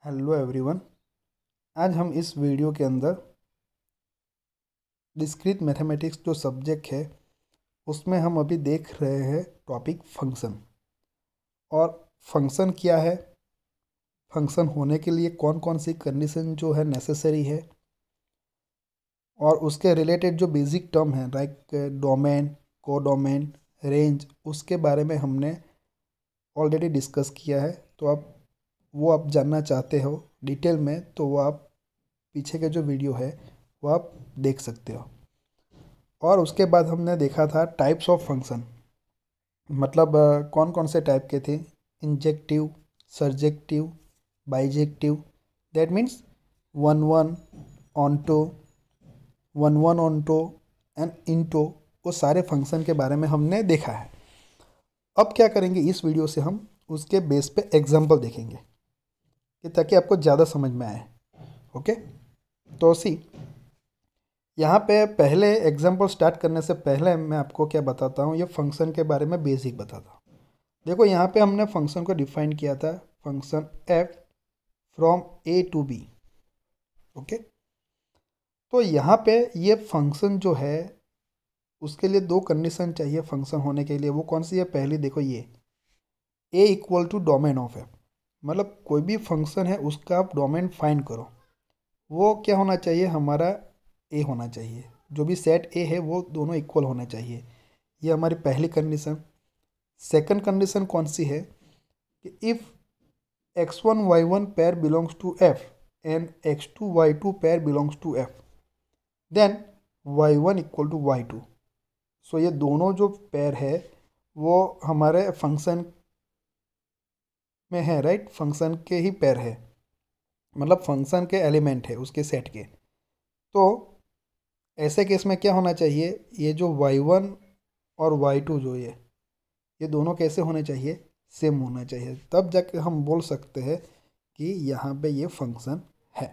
Hello everyone. आज हम इस वीडियो के अंदर डिस्क्रीट मैथमेटिक्स जो सब्जेक्ट है उसमें हम अभी देख रहे हैं टॉपिक फंक्शन। और फंक्शन क्या है, फंक्शन होने के लिए कौन कौन सी कंडीशन जो है नेसेसरी है, और उसके रिलेटेड जो बेसिक टर्म है लाइक डोमेन, कोडोमेन, रेंज, उसके बारे में हमने ऑलरेडी डिस्कस किया है। तो आप जानना चाहते हो डिटेल में तो वो आप पीछे के जो वीडियो है वो आप देख सकते हो। और उसके बाद हमने देखा था टाइप्स ऑफ फंक्शन, मतलब कौन कौन से टाइप के थे। Injective, surjective, bijective, that means one one, onto, one one onto and into, वो सारे फंक्शन के बारे में हमने देखा है। अब क्या करेंगे, इस वीडियो से हम उसके बेस पे एग्जाम्पल देखेंगे कि ताकि आपको ज़्यादा समझ में आए। ओके, तो सी यहाँ पे पहले एग्जाम्पल स्टार्ट करने से पहले मैं आपको क्या बताता हूँ, ये फंक्शन के बारे में बेसिक बताता हूँ। देखो यहाँ पे हमने फंक्शन को डिफाइन किया था, function F from A to B. Okay, तो यहाँ पे ये फंक्शन जो है उसके लिए दो कंडीशन चाहिए फंक्शन होने के लिए। वो कौन सी है? पहली देखो, ये A equal to domain of F, मतलब कोई भी फंक्शन है उसका आप डोमेन फाइंड करो। वो क्या होना चाहिए? हमारा ए होना चाहिए। जो भी सेट ए है वो दोनों इक्वल होने चाहिए। ये हमारी पहली कंडीशन। सेकंड कंडीशन कौन सी है कि if x1 y1 pair belongs to f and x2 y2 pair belongs to f, then y1 equal to y2। So ये दोनों जो पेयर है वो हमारे फंक्शन में है, राइट? फंक्शन के ही पेयर है, मतलब फंक्शन के एलिमेंट है उसके सेट के। तो ऐसे केस में क्या होना चाहिए, ये जो y1 और y2 जो ये दोनों कैसे होने चाहिए? सेम होना चाहिए, तब जाके हम बोल सकते हैं कि यहाँ पे ये फंक्शन है।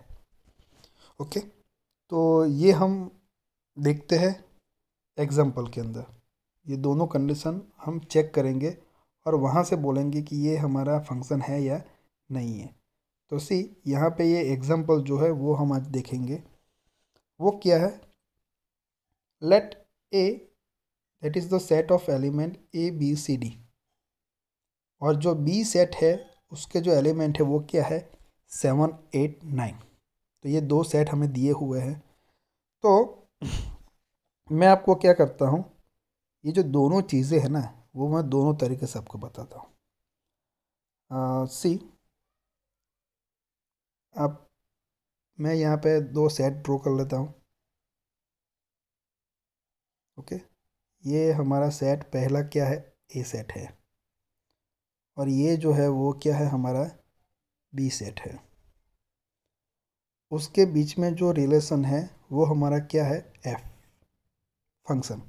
ओके, तो ये हम देखते हैं एग्जाम्पल के अंदर। ये दोनों कंडीशन हम चेक करेंगे और वहाँ से बोलेंगे कि ये हमारा फंक्शन है या नहीं है। तो सी यहाँ पे ये एग्जाम्पल जो है वो हम आज देखेंगे। वो क्या है? Let A that is the set of element A B C D, और जो बी सेट है उसके जो एलिमेंट है वो क्या है? 7 8 9। तो ये दो सेट हमें दिए हुए हैं। तो मैं आपको क्या करता हूँ, ये जो दोनों चीज़ें हैं ना वो मैं दोनों तरीके से आपको बताता हूँ। सी अब मैं यहाँ पे दो सेट ड्रॉ कर लेता हूँ। ओके, ये हमारा सेट पहला क्या है? ए सेट है, और ये जो है वो क्या है? हमारा बी सेट है। उसके बीच में जो रिलेशन है वो हमारा क्या है? F function.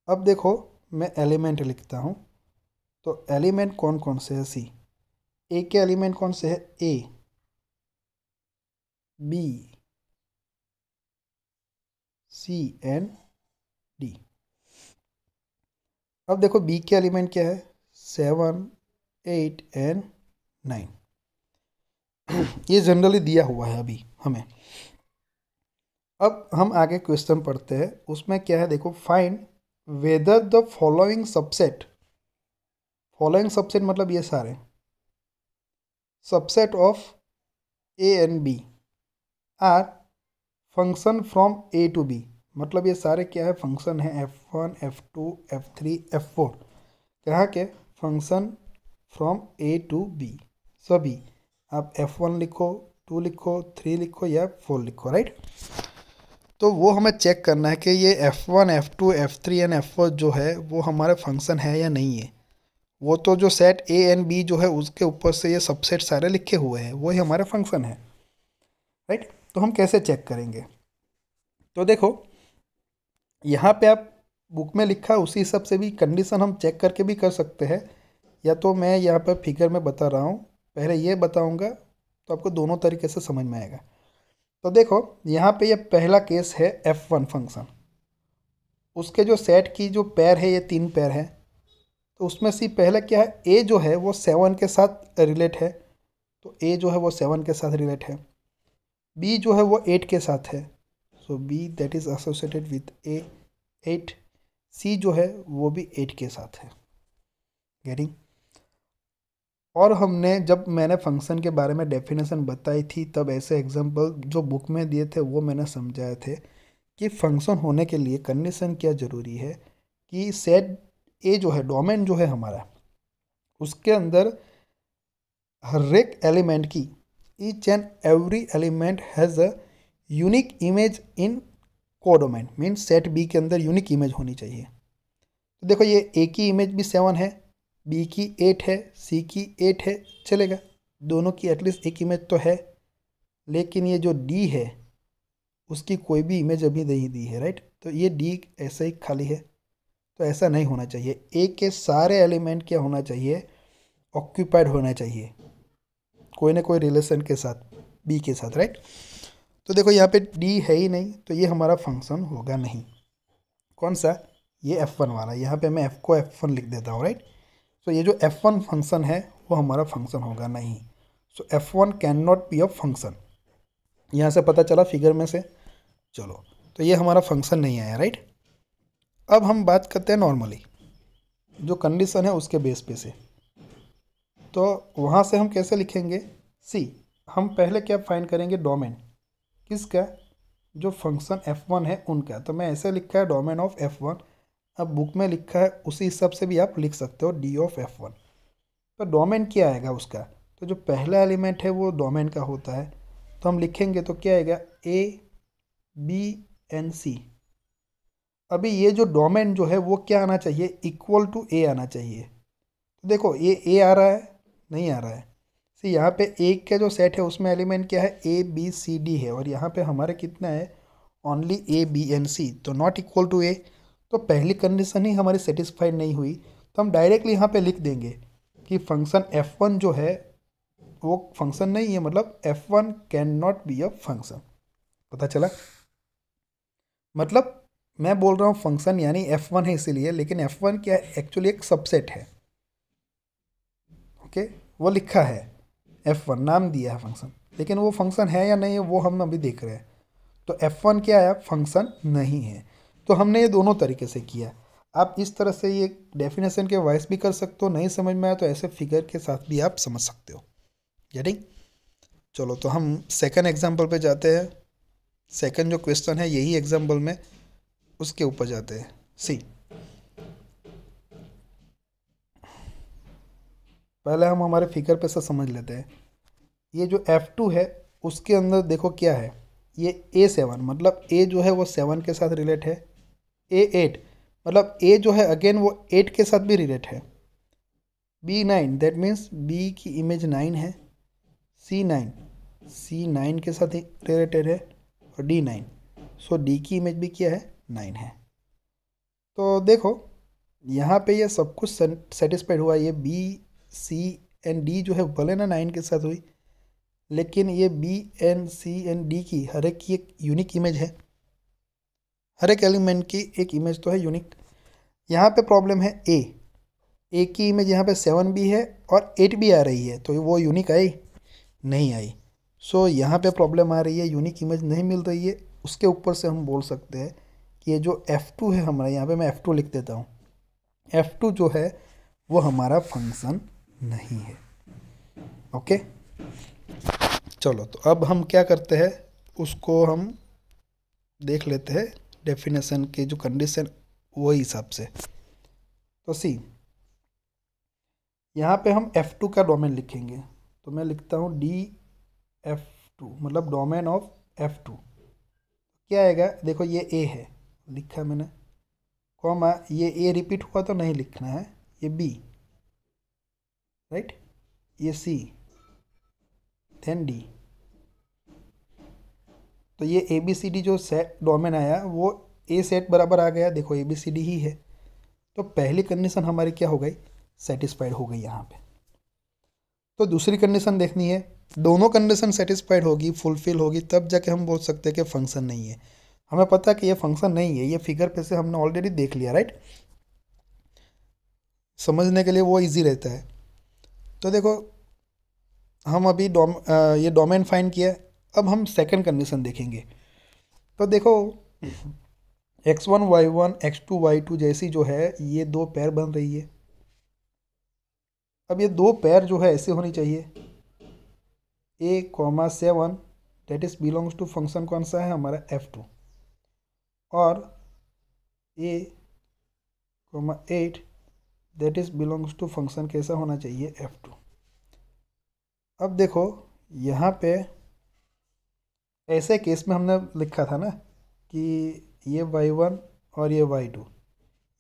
अब देखो, मैं एलिमेंट लिखता हूँ। तो एलिमेंट कौन कौन से है? सी ए के एलिमेंट कौन से है? ए, बी, सी एंड डी। अब देखो बी के एलिमेंट क्या है? 7 8 एंड 9। ये जनरली दिया हुआ है अभी हमें। अब हम आगे क्वेश्चन पढ़ते हैं। उसमें क्या है देखो, find whether the following subset, following subset मतलब ये सारे subset of A and B are function from A to B, मतलब ये सारे क्या है? फंक्शन है f1 f2 f3 f4। कहाँ के? Function from A to B. सभी आप f1 लिखो, 2 लिखो, 3 लिखो या 4 लिखो, राइट? तो वो हमें चेक करना है कि ये f1 f2 f3 and f4 जो है वो हमारे फंक्शन है या नहीं है। वो तो जो सेट ए एंड बी जो है उसके ऊपर से ये सबसेट सारे लिखे हुए हैं, वही हमारे फंक्शन है, राइट? तो हम कैसे चेक करेंगे? तो देखो यहाँ पे आप बुक में लिखा है उसी हिसाब से भी कंडीशन हम चेक करके भी कर सकते हैं, या तो मैं यहाँ पर फिगर में बता रहा हूँ। पहले ये बताऊँगा तो आपको दोनों तरीके से समझ में आएगा। तो देखो यहाँ पे ये पहला केस है f1 फंक्शन। उसके जो सेट की जो पेयर है ये 3 पेयर है। तो उसमें से पहला क्या है? ए जो है वो 7 के साथ रिलेट है, तो ए जो है वो 7 के साथ रिलेट है, बी जो है वो 8 के साथ है, so B that is associated with A 8, C जो है वो भी 8 के साथ है। गेटिंग? और हमने जब मैंने फंक्शन के बारे में डेफिनेशन बताई थी तब ऐसे एग्जांपल जो बुक में दिए थे वो मैंने समझाए थे कि फंक्शन होने के लिए कंडीशन क्या ज़रूरी है कि सेट ए जो है डोमेन जो है हमारा, उसके अंदर हर एक एलिमेंट की each and every element has a unique image in codomain, means set B के अंदर यूनिक इमेज होनी चाहिए। तो देखो ये ए की इमेज भी 7 है, बी की 8 है, सी की 8 है, चलेगा, दोनों की एटलीस्ट एक इमेज तो है। लेकिन ये जो डी है उसकी कोई भी इमेज अभी नहीं दी है, राइट? तो ये डी ऐसे ही खाली है, तो ऐसा नहीं होना चाहिए। ए के सारे एलिमेंट क्या होना चाहिए? ऑक्यूपाइड होना चाहिए कोई ना कोई रिलेशन के साथ बी के साथ, राइट? तो देखो यहाँ पे डी है ही नहीं, तो ये हमारा फंक्शन होगा नहीं। कौन सा? ये F1 वाला। यहाँ पे मैं F को F1 लिख देता हूँ, राइट? सो ये जो F1 फंक्शन है वो हमारा फंक्शन होगा नहीं। सो F1 can not be a function. यहाँ से पता चला फिगर में से। चलो, तो ये हमारा फंक्शन नहीं आया, राइट? अब हम बात करते हैं नॉर्मली जो कंडीशन है उसके बेस पे से। तो वहाँ से हम कैसे लिखेंगे? सी, हम पहले क्या फाइंड करेंगे? डोमेन किसका? जो फंक्शन F1 है उनका। तो मैं ऐसे लिखा है डोमेन ऑफ F1। अब बुक में लिखा है उसी हिसाब से भी आप लिख सकते हो डी ऑफ F1। तो डोमेन क्या आएगा उसका? तो जो पहला एलिमेंट है वो डोमेन का होता है, तो हम लिखेंगे तो क्या आएगा? A B and C. अभी ये जो डोमेन जो है वो क्या आना चाहिए? इक्वल टू ए आना चाहिए। तो देखो ये ए आ रहा है? नहीं आ रहा है। सी, यहाँ पे एक का जो सेट है उसमें एलिमेंट क्या है? ए बी सी डी है, और यहाँ पे हमारे कितना है? Only A B and C, तो नॉट इक्वल टू ए। तो पहली कंडीशन ही हमारी सेटिस्फाइड नहीं हुई, तो हम डायरेक्टली यहाँ पे लिख देंगे कि फंक्शन F1 जो है वो फंक्शन नहीं है, मतलब F1 can not be a function. पता चला? मतलब मैं बोल रहा हूँ फंक्शन यानी F1 है इसीलिए, लेकिन F1 क्या है? एक्चुअली एक सबसेट है। ओके, वो लिखा है F1, नाम दिया है फंक्शन, लेकिन वो फंक्शन है या नहीं है वो हम अभी देख रहे हैं। तो F1 क्या है? फंक्शन नहीं है। तो हमने ये दोनों तरीके से किया। आप इस तरह से ये डेफिनेशन के वाइस भी कर सकते हो, नहीं समझ में आया तो ऐसे फिगर के साथ भी आप समझ सकते हो। गेटिंग? चलो, तो हम सेकंड एग्जांपल पे जाते हैं। सेकंड जो क्वेश्चन है यही एग्जांपल में, उसके ऊपर जाते हैं। सी, पहले हम हमारे फिगर पे से समझ लेते हैं। ये जो F2 है उसके अंदर देखो क्या है? ये A7, मतलब A जो है वो 7 के साथ रिलेट है। A8 मतलब A जो है अगेन वो 8 के साथ भी रिलेट है। B9 दैट मीन्स B की इमेज 9 है। C9 के साथ रिलेटेड है, और D9, सो D की इमेज भी क्या है? 9 है। तो देखो यहाँ पे ये सब कुछ सेटिस्फाइड हुआ। ये B C एंड D जो है भले ना 9 के साथ हुई, लेकिन ये B and C and D की हर एक की एक यूनिक इमेज है। हर एक एलिमेंट की एक इमेज तो है यूनिक। यहाँ पे प्रॉब्लम है ए की इमेज यहाँ पे 7 भी है और 8 भी आ रही है, तो वो यूनिक आई? नहीं आई। सो यहाँ पे प्रॉब्लम आ रही है, यूनिक इमेज नहीं मिल रही है। उसके ऊपर से हम बोल सकते हैं कि ये जो F2 है हमारा, यहाँ पे मैं F2 लिख देता हूँ। F2 जो है वो हमारा फंक्शन नहीं है। ओके, चलो, तो अब हम क्या करते हैं उसको हम देख लेते हैं डेफिनेशन के जो कंडीशन वही हिसाब से। तो सी, यहाँ पे हम F2 का डोमेन लिखेंगे, तो मैं लिखता हूँ DF2, मतलब डोमेन ऑफ F2 क्या आएगा? देखो ये A है, लिखा है मैंने, कॉमा ये A रिपीट हुआ तो नहीं लिखना है, ये B, राइट, ये C, देन D। तो ये ABCD जो सेट डोमेन आया वो A सेट बराबर आ गया। देखो ABCD ही है, तो पहली कंडीशन हमारी क्या हो गई? सेटिस्फाइड हो गई यहाँ पे। तो दूसरी कंडीशन देखनी है, दोनों कंडीशन सेटिस्फाइड होगी, फुलफिल होगी, तब जाके हम बोल सकते हैं कि फंक्शन नहीं है। हमें पता है कि ये फंक्शन नहीं है, ये फिगर पे से हमने ऑलरेडी देख लिया, राइट? समझने के लिए वो इजी रहता है। तो देखो हम अभी ये डोमेन फाइंड किया। अब हम सेकंड कंडीशन देखेंगे। तो देखो x1 y1 x2 y2 जैसी जो है ये दो पेयर बन रही है। अब ये दो पेयर जो है ऐसे होनी चाहिए a, 7 that is belongs to function कौन सा है हमारा f2, और a, 8 that is belongs to function कैसा होना चाहिए f2। अब देखो यहाँ पे ऐसे केस में हमने लिखा था ना कि ये y1 और ये y2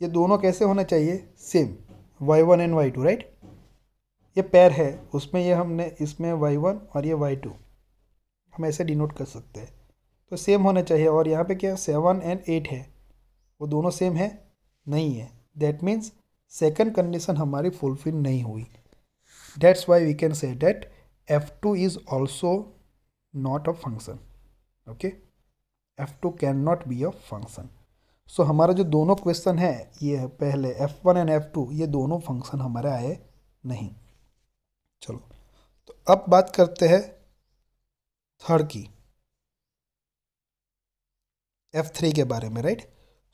ये दोनों कैसे होना चाहिए same, y1 and y2 right. ये पेयर है उसमें ये हमने इसमें y1 और ये y2 हम ऐसे डिनोट कर सकते हैं, तो सेम होना चाहिए। और यहाँ पे क्या 7 एंड 8 है, वो दोनों सेम है नहीं है, दैट मीन्स सेकंड कंडीशन हमारी फुलफिल नहीं हुई। That's why we can say that f2 is also not a function. Okay, f2 can not be a function. So हमारा जो दोनों क्वेश्चन है ये है पहले f1 एंड f2 ये दोनों फंक्शन हमारे आए नहीं। चलो तो अब बात करते हैं थर्ड की, f3 के बारे में right.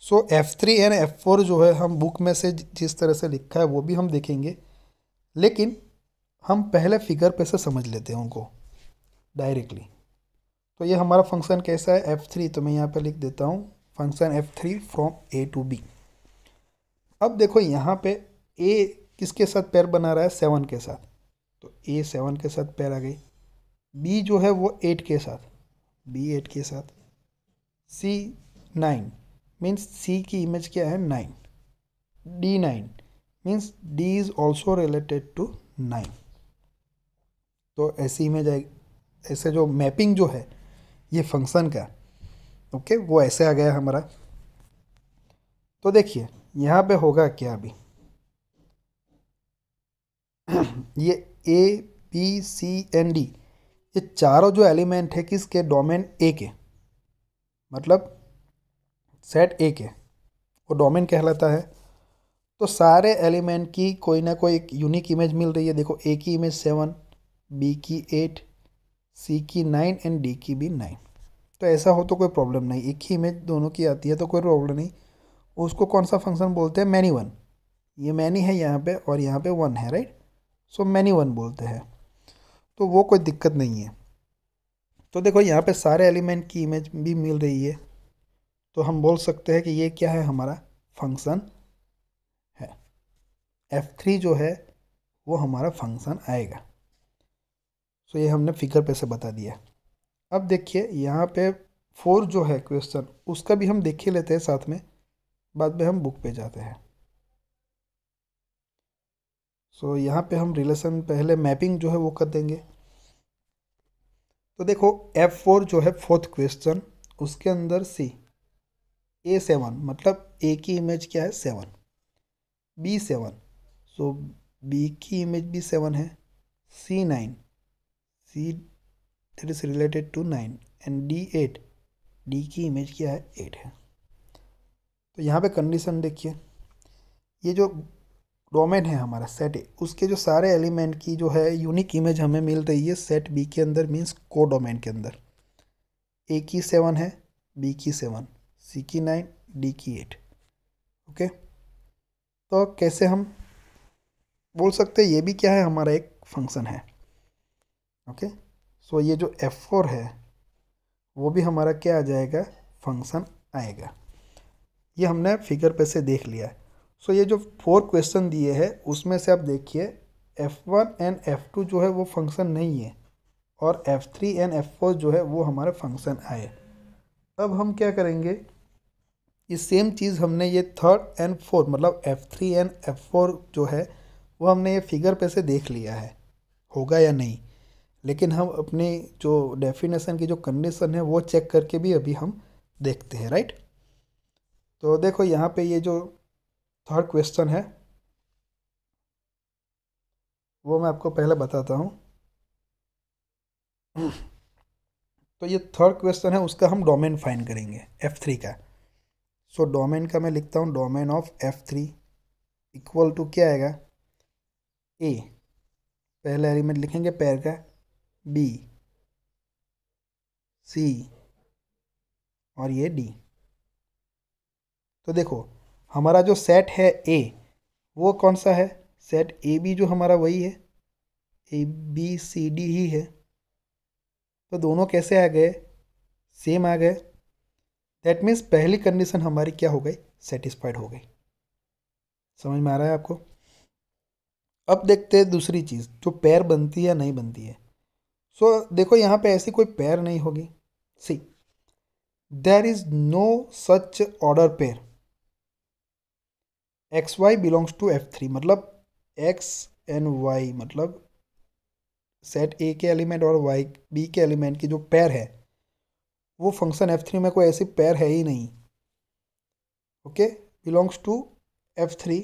So f3 and f4 जो है हम बुक में से जिस तरह से लिखा है वो भी हम देखेंगे, लेकिन हम पहले फिगर पे से समझ लेते हैं उनको डायरेक्टली। तो ये हमारा फंक्शन कैसा है f3, तो मैं यहाँ पे लिख देता हूँ function f3 from a to b। अब देखो यहाँ पे a किसके साथ पेयर बना रहा है 7 के साथ, तो a 7 के साथ पेयर आ गई। b जो है वो 8 के साथ, b 8 के साथ। c 9 मीन्स c की इमेज क्या है 9। d 9 means d is also related to 9। तो ऐसी इमेज आएगी, ऐसे जो मैपिंग जो है ये फंक्शन का ओके वो ऐसे आ गया हमारा। तो देखिए यहाँ पे होगा क्या अभी ये a b c and d ये चारों जो एलिमेंट है किसके डोमेन ए के, मतलब सेट ए के, वो डोमेन कहलाता है। तो सारे एलिमेंट की कोई ना कोई एक यूनिक इमेज मिल रही है। देखो ए की इमेज 7, बी की 8, सी की 9 एंड डी की भी 9। तो ऐसा हो तो कोई प्रॉब्लम नहीं, एक ही इमेज दोनों की आती है तो कोई प्रॉब्लम नहीं। उसको कौन सा फंक्शन बोलते हैं मैनी वन। ये मैनी है यहाँ पे और यहाँ पे वन है राइट, सो मैनी वन बोलते हैं, तो वो कोई दिक्कत नहीं है। तो देखो यहाँ पे सारे एलिमेंट की इमेज भी मिल रही है, तो हम बोल सकते हैं कि ये क्या है हमारा फंक्शन है। f3 जो है वो हमारा फंक्शन आएगा। सो ये हमने फिगर पे से बता दिया। अब देखिए यहाँ पे 4 जो है क्वेश्चन उसका भी हम देख ही लेते हैं साथ में, बाद में हम बुक पे जाते हैं। सो यहाँ पे हम रिलेशन पहले मैपिंग जो है वो कर देंगे। तो देखो f4 जो है फोर्थ क्वेश्चन उसके अंदर सी a7 मतलब a की इमेज क्या है 7, b7 सो b की इमेज भी 7 है, c9 c that is related to 9 and d8 d की इमेज क्या है 8 है। तो यहाँ पे कंडीशन देखिए, ये जो डोमेन है हमारा सेट ए उसके जो सारे एलिमेंट की जो है यूनिक इमेज हमें मिल रही है सेट बी के अंदर, मीन्स को डोमेन के अंदर। ए की 7 है, बी की 7, सी की 9, डी की 8। ओके, तो कैसे हम बोल सकते हैं ये भी क्या है हमारा एक फंक्शन है। ओके, सो ये जो f4 है वो भी हमारा क्या आ जाएगा फंक्शन आएगा। ये हमने फिगर पे से देख लिया है। सो ये जो 4 क्वेश्चन दिए हैं उसमें से आप देखिए f1 एंड f2 जो है वो फंक्शन नहीं है, और f3 एंड f4 जो है वो हमारे फंक्शन आए। अब हम क्या करेंगे, ये सेम चीज़ हमने ये थर्ड एंड फोर्थ मतलब f3 एंड f4 जो है वो हमने ये फिगर पे से देख लिया है होगा या नहीं, लेकिन हम अपनी जो डेफिनेशन की जो कंडीशन है वो चेक करके भी अभी हम देखते हैं राइट। तो देखो यहाँ पे ये जो थर्ड क्वेश्चन है वो मैं आपको पहले बताता हूँ। तो ये थर्ड क्वेश्चन है उसका हम डोमेन फाइंड करेंगे f3 का। सो डोमेन का मैं लिखता हूँ domain of f3 equal to क्या आएगा a, पहले एलिमेंट लिखेंगे पेयर का बी, सी और ये डी। तो देखो हमारा जो सेट है ए, वो कौन सा है? सेट ए बी जो हमारा वही है, ए बी सी डी ही है। तो दोनों कैसे आ गए? सेम आ गए। दैट मीन्स पहली कंडीशन हमारी क्या हो गई? सेटिस्फाइड हो गई। समझ में आ रहा है आपको? अब देखते हैं दूसरी चीज़, जो पेयर बनती है या नहीं बनती है। देखो यहाँ पे ऐसी कोई पेयर नहीं होगी। C, there is no such order pair X Y belongs to F3। मतलब एक्स एंड वाई, मतलब सेट ए के एलिमेंट और वाई बी के एलिमेंट की जो पेयर है, वो फंक्शन F3 में कोई ऐसी पेयर है ही नहीं। Okay, belongs to F3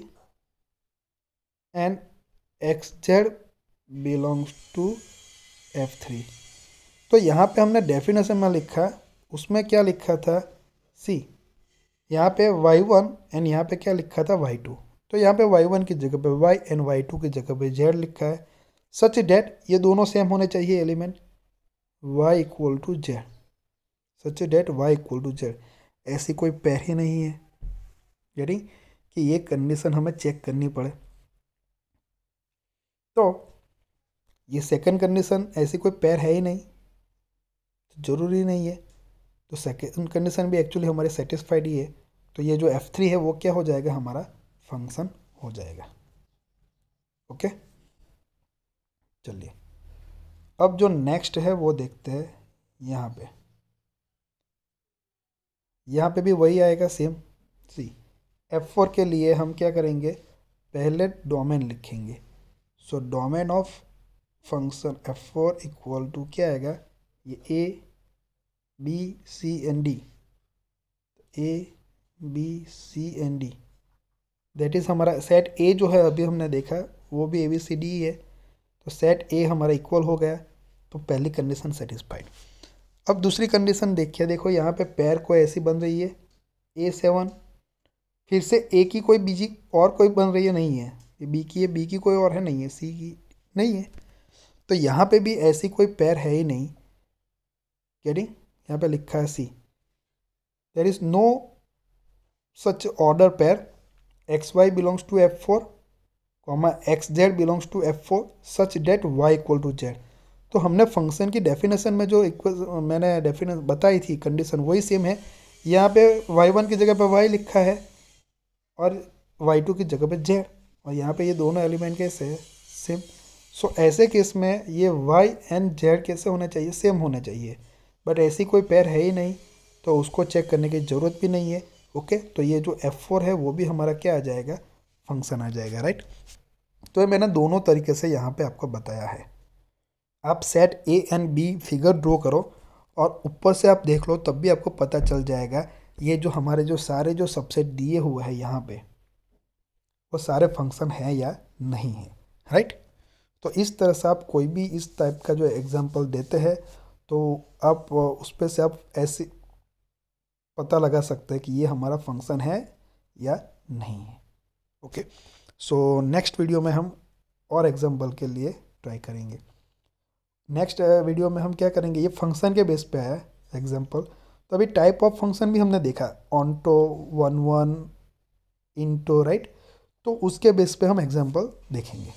and X Z belongs to F3। तो यहाँ पे हमने डेफिनेशन में लिखा, उसमें क्या लिखा था? सी, यहाँ पे y1 एंड यहाँ पे क्या लिखा था? y2। तो यहाँ पे y1 की जगह पे y एंड y2 की जगह पे z लिखा है। सच डेट ये दोनों सेम होने चाहिए element, y equal to Z. Such that y equal to Z, ऐसी कोई पेयर ही नहीं है। यानी कि ये कंडीशन हमें चेक करनी पड़े। तो ये सेकंड कंडीशन, ऐसी कोई पेयर है ही नहीं, तो जरूरी नहीं है। तो सेकंड कंडीशन भी एक्चुअली हमारे सेटिस्फाइड ही है। तो ये जो F3 है वो क्या हो जाएगा? हमारा फंक्शन हो जाएगा। ओके, चलिए अब जो नेक्स्ट है वो देखते हैं। यहाँ पे भी वही आएगा सेम। सी, F4 के लिए हम क्या करेंगे? पहले डोमेन लिखेंगे। So domain of function F4 equal to क्या आएगा? ये A B C and D, A B C and D. That is हमारा सेट ए जो है अभी हमने देखा वो भी ए बी सी डी ही है। तो सेट ए हमारा इक्वल हो गया, तो पहली कंडीशन सेटिस्फाइड। अब दूसरी कंडीशन देखिए, देखो यहाँ पे पेयर कोई ऐसी बन रही है A7, फिर से ए की कोई बीजी और कोई बन रही है, नहीं है। ये बी की है, बी की कोई और है नहीं है, सी की नहीं है। तो यहाँ पे भी ऐसी कोई पेयर है ही नहीं। गेटिंग? यहाँ पे लिखा है C, there is no such order pair X Y belongs to F4 comma X Z belongs to F4 such that Y equal to Z. तो हमने फंक्शन की डेफिनेशन में जो मैंने डेफिनेशन बताई थी कंडीशन वही सेम है। यहाँ पे y1 की जगह पे y लिखा है और y2 की जगह पे z, और यहाँ पे ये दोनों एलिमेंट कैसे है? सेम। सो ऐसे केस में ये y एंड z कैसे होने चाहिए? सेम होने चाहिए। बट ऐसी कोई पेयर है ही नहीं, तो उसको चेक करने की ज़रूरत भी नहीं है। ओके, तो ये जो F4 है वो भी हमारा क्या आ जाएगा? फंक्शन आ जाएगा, राइट। तो ये मैंने दोनों तरीके से यहाँ पे आपको बताया है। आप set A and B figure draw करो और ऊपर से आप देख लो, तब भी आपको पता चल जाएगा ये जो हमारे जो सारे जो सबसेट दिए हुए हैं यहाँ पे, वो सारे फंक्शन हैं या नहीं है, राइट। तो इस तरह से आप कोई भी इस टाइप का जो एग्जांपल देते हैं, तो आप उस पर से आप ऐसे पता लगा सकते हैं कि ये हमारा फंक्शन है या नहीं है। ओके, सो नेक्स्ट वीडियो में हम और एग्जांपल के लिए ट्राई करेंगे। नेक्स्ट वीडियो में हम क्या करेंगे? ये फंक्शन के बेस पे है एग्जांपल। तो अभी टाइप ऑफ फंक्शन भी हमने देखा, onto, one one, into, right. तो उसके बेस पे हम एग्जांपल देखेंगे।